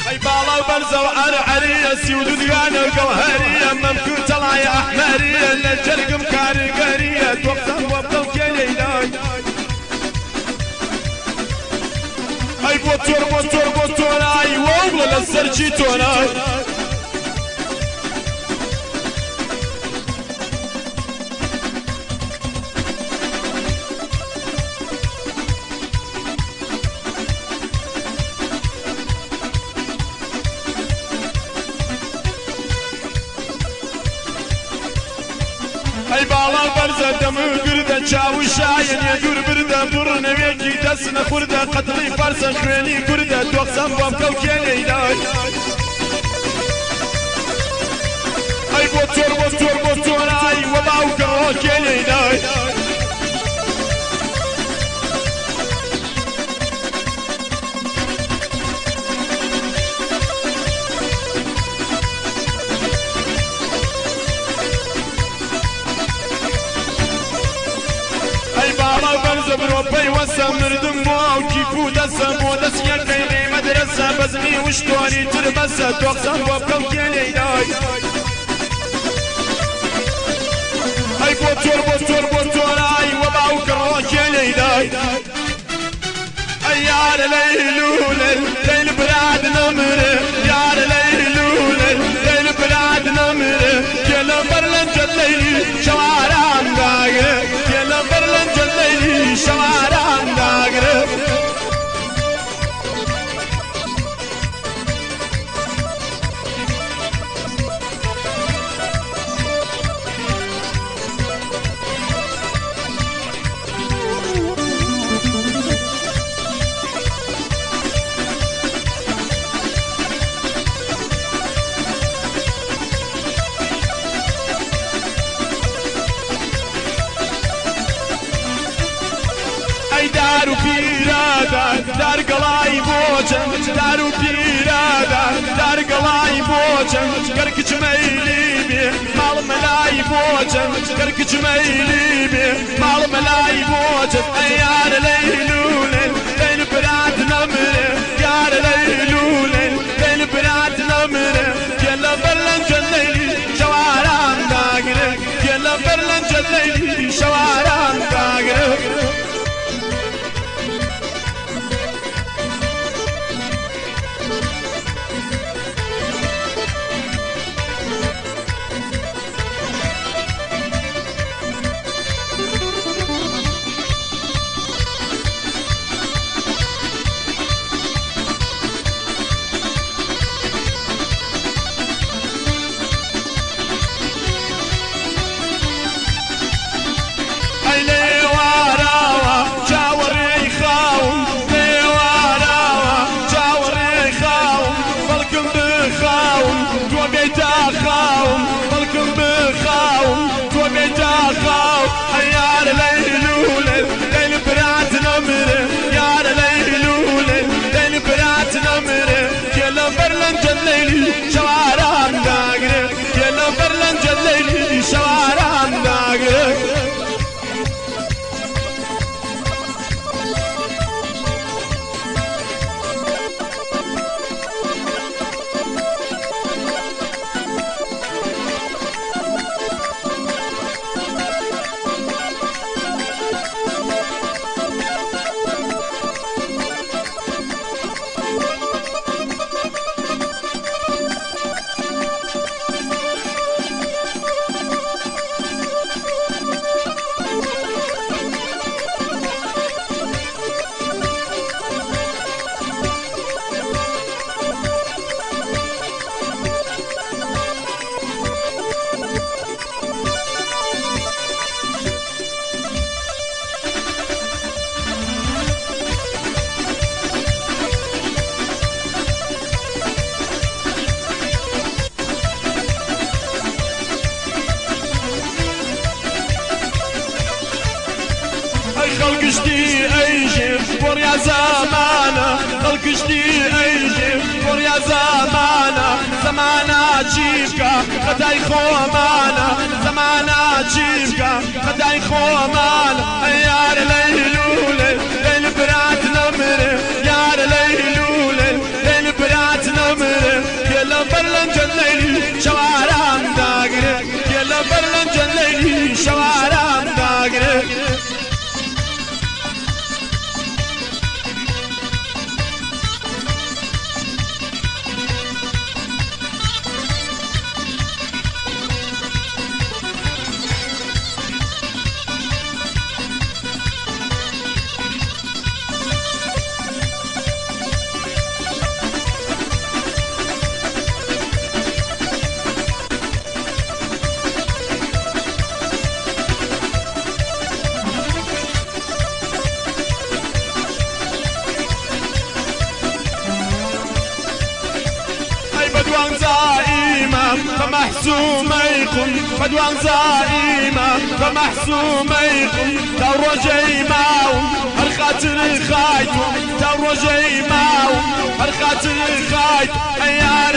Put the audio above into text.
اي بالا وبرزة وعرعرية سيود ديانة وقوهرية ممكن طلع يا احمرية للجرق مكارقرية توقف وابقى وكليلاي اي بوتور اي ووغل للسرجيتون اي اي بالا برزة دم قردة شاو الشاين يدور بردة بر نويكي دسنا خردة قتلي فرسة خويني قردة توقسم بابكو كيني لاي اي بوتور اي وباو كرو كيني لاي بروبي وسمر دموع وكيفو دسم ودس يكيني مدرسة بزني وشتوري تربسة توقسم بابكم كيني لاي اي بوتور اي وباو كرو كيني لاي اي يار ليلول ليل براد نمر يار ليلول ليل براد نمر كلا برلن جليلي شوارع مداغر كلا برلن جليلي شوارع مداغر دارو پیرادا در قلای بوچن دارو پیرادا در قلای بوچن کرک چمیلی بی مال ملای بوچن کرک چمیلی بی مال ملای بوچن یار لیلول لیل برات نمر یار لیلول لیل برات نمر کلا برلن جلیلی شوارم داغر کلا برلن جلیلی شوارم داغر خلقشتي ايجي وريا زمانه خلقشتي ايجي وريا زمانه زمانه جيبكا خداي خومانه زمانه جيبكا خداي خومانه يار ليلول ليل برات نمر يار ليلول ليل برات نمر بدوان زائمة فمحسوم يقوم بدوان زائمة فمحسوم يقوم توجي ماوم هرخاتر خايتم توجي ماوم هرخاتر خايت أيار